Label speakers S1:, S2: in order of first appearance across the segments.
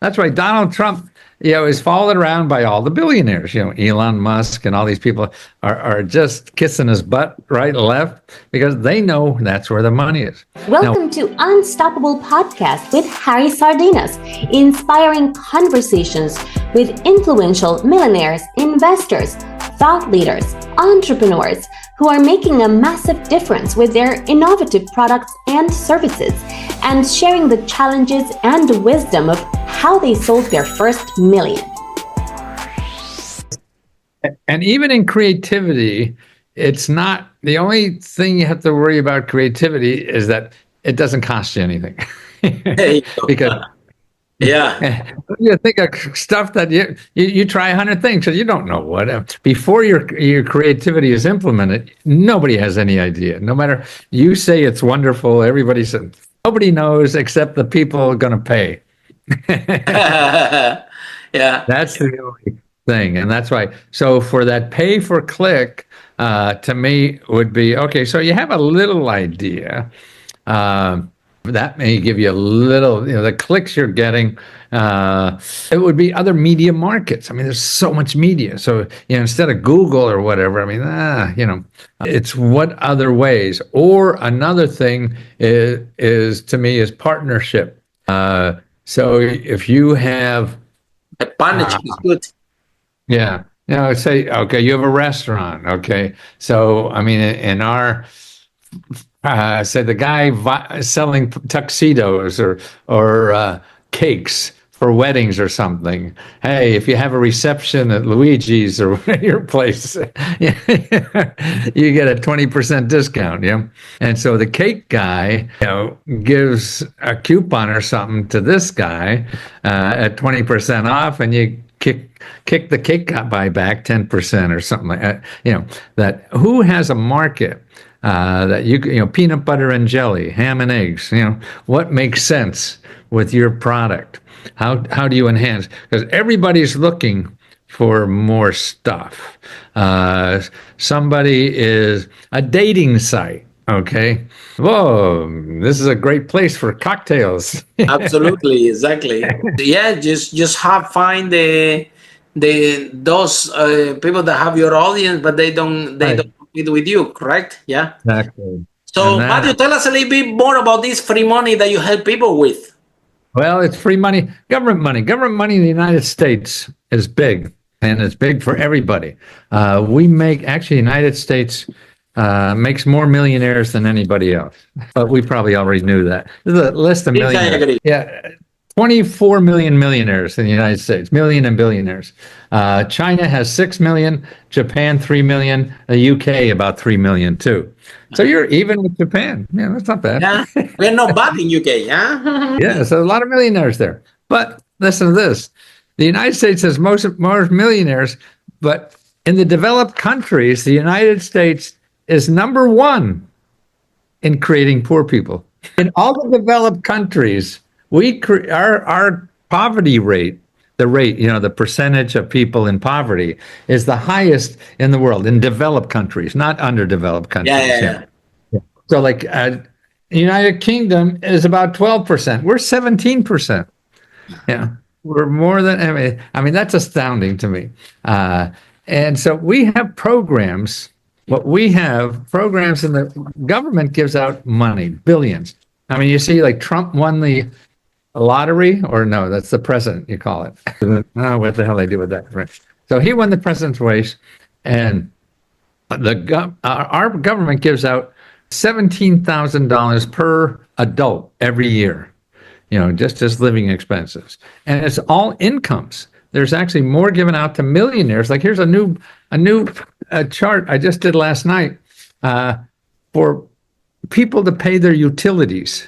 S1: That's right. Donald Trump, is followed around by all the billionaires. Elon Musk and all these people are just kissing his butt right and left because they know that's where the money is. Now,
S2: Welcome to Unstoppable Podcast with Harry Sardinas, inspiring conversations with influential millionaires, investors, thought leaders, entrepreneurs who are making a massive difference with their innovative products and services, and sharing the challenges and the wisdom of how they sold their first million.
S1: and even in creativity, it's not the only thing you have to worry about. Creativity is that it doesn't cost you anything. Because
S3: Yeah,
S1: you think of stuff that you try 100 things and you don't know what. Before your creativity is implemented, nobody has any idea. No matter, you say it's wonderful, everybody says, nobody knows except the people going to pay.
S3: yeah,
S1: That's the only thing. And that's why. So for that pay for click, to me would be, okay, so you have a little idea. That may give you a little, the clicks you're getting. It would be other media markets. I mean, there's so much media. So, instead of Google or whatever, I mean, it's what other ways. Or another thing is to me is partnership. So if you have,
S3: a partnership is good.
S1: yeah, say, okay, you have a restaurant. Okay. So, I mean, in our, say the guy selling tuxedos or cakes for weddings or something. Hey, if you have a reception at Luigi's or your place, you get a 20% discount. Yeah. And so the cake guy, gives a coupon or something to this guy at 20% off, and you kick the cake guy back 10% or something like that. That who has a market that peanut butter and jelly, ham and eggs, what makes sense with your product? How do you enhance? Because everybody's looking for more stuff. Somebody is a dating site. Okay. Whoa, this is a great place for cocktails.
S3: Absolutely, exactly. Yeah, just find those people that have your audience, but they don't compete with you, correct? Yeah.
S1: Exactly.
S3: So, Matthew, tell us a little bit more about this free money that you help people with.
S1: Well, it's free money, government money. Government money in the United States is big, and it's big for everybody. The United States makes more millionaires than anybody else, but we probably already knew that. This is a list of millionaires. Yeah, 24 million millionaires in the United States, million and billionaires. China has 6 million, Japan 3 million, the UK about 3 million too. So you're even with Japan. Yeah, that's not bad.
S3: Yeah, we're not bad in UK, yeah?
S1: Yeah, so a lot of millionaires there. But listen to this. The United States has more millionaires, but in the developed countries, the United States is number one in creating poor people. In all the developed countries, our poverty rate, the percentage of people in poverty is the highest in the world in developed countries, not underdeveloped countries.
S3: Yeah.
S1: So like United Kingdom is about 12%. We're 17%. Yeah. We're more than, I mean, that's astounding to me. And so we have programs, and the government gives out money, billions. I mean, you see like Trump won the lottery, or no, that's the president, you call it. Oh, what the hell they do with that? Right. So he won the president's race, and our government gives out $17,000 per adult every year, just as living expenses. And it's all incomes. There's actually more given out to millionaires. Like here's a new chart I just did last night for people to pay their utilities.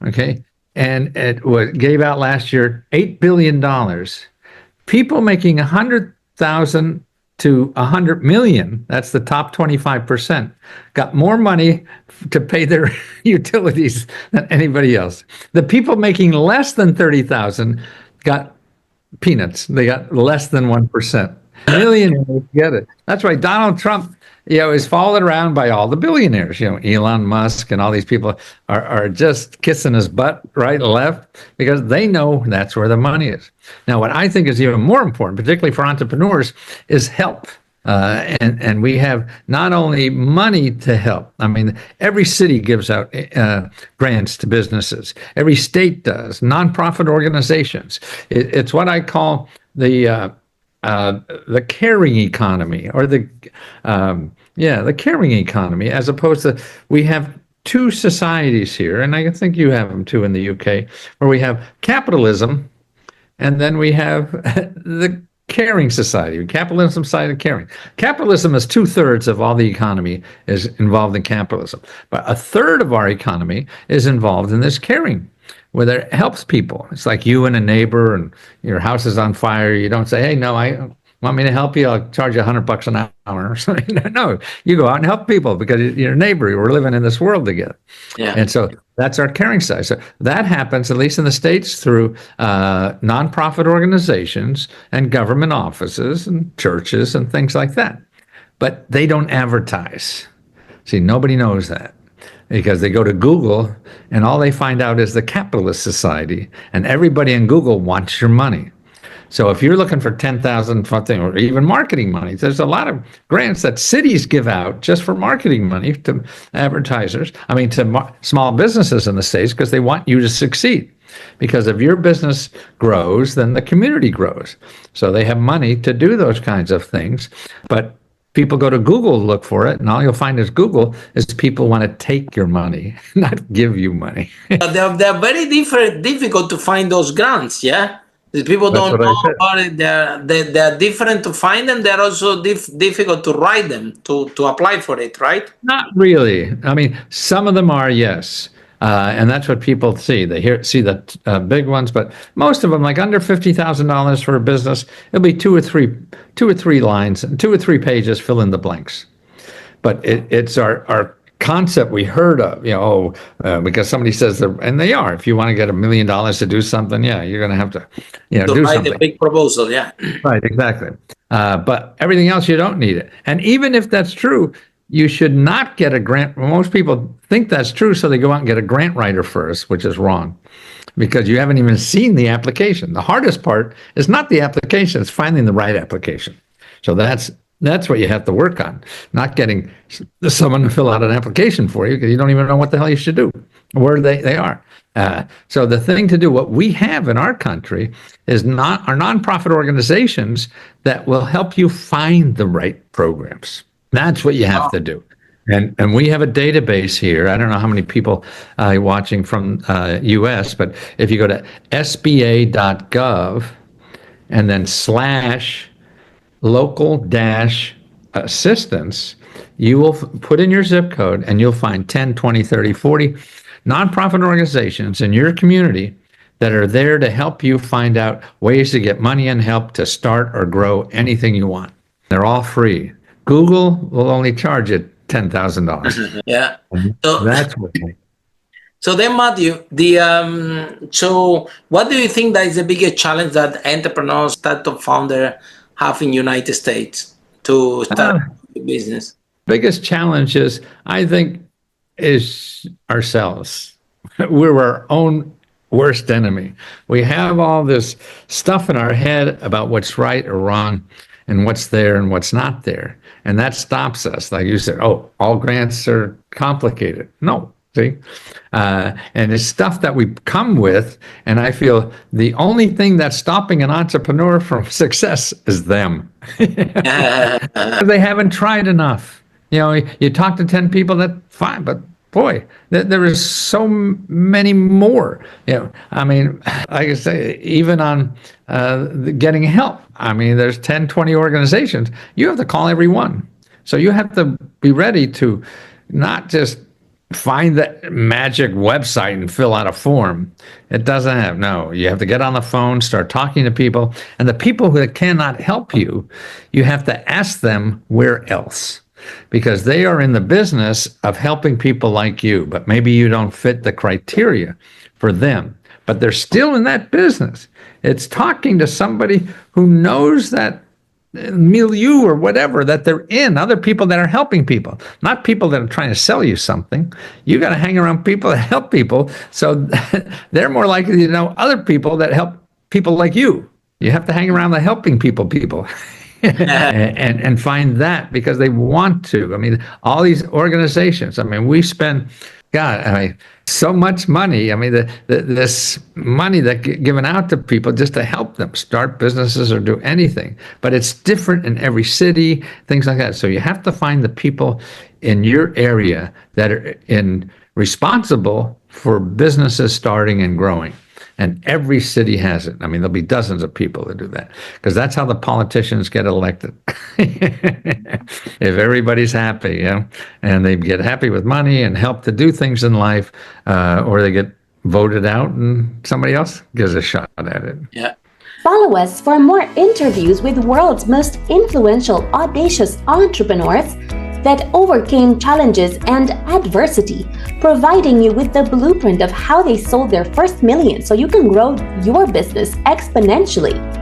S1: Okay. And it gave out last year $8 billion. People making 100,000 to 100 million, that's the top 25%, got more money to pay their utilities than anybody else. The people making less than 30,000 got peanuts. They got less than 1%. Millionaires get it. That's why Donald Trump, is followed around by all the billionaires. Elon Musk and all these people are just kissing his butt right and left because they know that's where the money is. Now, what I think is even more important, particularly for entrepreneurs, is help. And we have not only money to help. I mean, every city gives out grants to businesses. Every state does. Nonprofit organizations. It's what I call the caring economy, or the caring economy, as opposed to, we have two societies here, and I think you have them too in the UK, where we have capitalism, and then we have the caring society, capitalism side of caring. Capitalism is 2/3 of all the economy is involved in capitalism, but 1/3 of our economy is involved in this caring, where it helps people. It's like you and a neighbor, and your house is on fire. You don't say, "Hey, no, I want me to help you. I'll charge you $100 an hour," or something. No, you go out and help people because you're a neighbor. We're living in this world together.
S3: Yeah.
S1: And so that's our caring side. So that happens, at least in the States, through nonprofit organizations and government offices and churches and things like that. But they don't advertise. See, nobody knows that, because they go to Google and all they find out is the capitalist society, and everybody in Google wants your money. So if you're looking for 10,000 something, or even marketing money, there's a lot of grants that cities give out just for marketing money to advertisers. I mean, to small businesses in the States, because they want you to succeed. Because if your business grows, then the community grows. So they have money to do those kinds of things. But people go to Google to look for it, and all you'll find is Google is people want to take your money, not give you money.
S3: But they're very difficult to find those grants, yeah? The people don't know about it. They're different to find, and they're also difficult to write them, to apply for it, right?
S1: Not really. I mean, some of them are, yes. And that's what people see. They see the big ones, but most of them, like under $50,000 for a business, it'll be two or three lines, 2 or 3 pages, fill in the blanks. But it's our concept we heard of, because somebody says that, and they are. If you want to get $1 million to do something, you're going to have to, do
S3: write
S1: something.
S3: a big proposal, yeah.
S1: Right, exactly. But everything else, you don't need it. And even if that's true, you should not get a grant. Most people think that's true, so they go out and get a grant writer first, which is wrong, because you haven't even seen the application. The hardest part is not the application, it's finding the right application. So that's what you have to work on, not getting someone to fill out an application for you, because you don't even know what the hell you should do, where they are. So the thing to do, what we have in our country, is not our nonprofit organizations that will help you find the right programs. That's what you have to do. And we have a database here. I don't know how many people watching from US, but if you go to sba.gov and then /local-assistance, you will put in your zip code, and you'll find 10, 20, 30, 40 nonprofit organizations in your community that are there to help you find out ways to get money and help to start or grow anything you want. They're all free. Google will only charge you $10,000.
S3: Yeah.
S1: So that's what.
S3: So then, Matthew, so what do you think that is the biggest challenge that entrepreneurs, startup founder have in United States to start a business?
S1: Biggest challenge is, I think, is ourselves. We're our own worst enemy. We have all this stuff in our head about what's right or wrong, and what's there and what's not there. And that stops us. Like you said, all grants are complicated. No, see? And it's stuff that we come with, and I feel the only thing that's stopping an entrepreneur from success is them. They haven't tried enough. You talk to 10 people, that's fine, but boy, there is so many more. I mean, like I say, even on getting help, I mean, there's 10, 20 organizations. You have to call every one. So you have to be ready to not just find that magic website and fill out a form. It doesn't have, no, you have to get on the phone, start talking to people. And the people who cannot help you, you have to ask them where else. Because they are in the business of helping people like you, but maybe you don't fit the criteria for them. But they're still in that business. It's talking to somebody who knows that milieu or whatever that they're in, other people that are helping people, not people that are trying to sell you something. You got to hang around people that help people. So they're more likely to know other people that help people like you. You have to hang around the helping people and find that, because they want to. I mean, all these organizations, I mean, we spend, God, I mean, so much money. I mean, this money that given out to people just to help them start businesses or do anything. But it's different in every city, things like that. So you have to find the people in your area that are responsible for businesses starting and growing. And every city has it. I mean, there'll be dozens of people that do that, because that's how the politicians get elected. If everybody's happy, you know, and they get happy with money and help to do things in life, or they get voted out and somebody else gives a shot at it.
S3: Yeah.
S2: Follow us for more interviews with world's most influential, audacious entrepreneurs that overcame challenges and adversity, providing you with the blueprint of how they sold their first million so you can grow your business exponentially.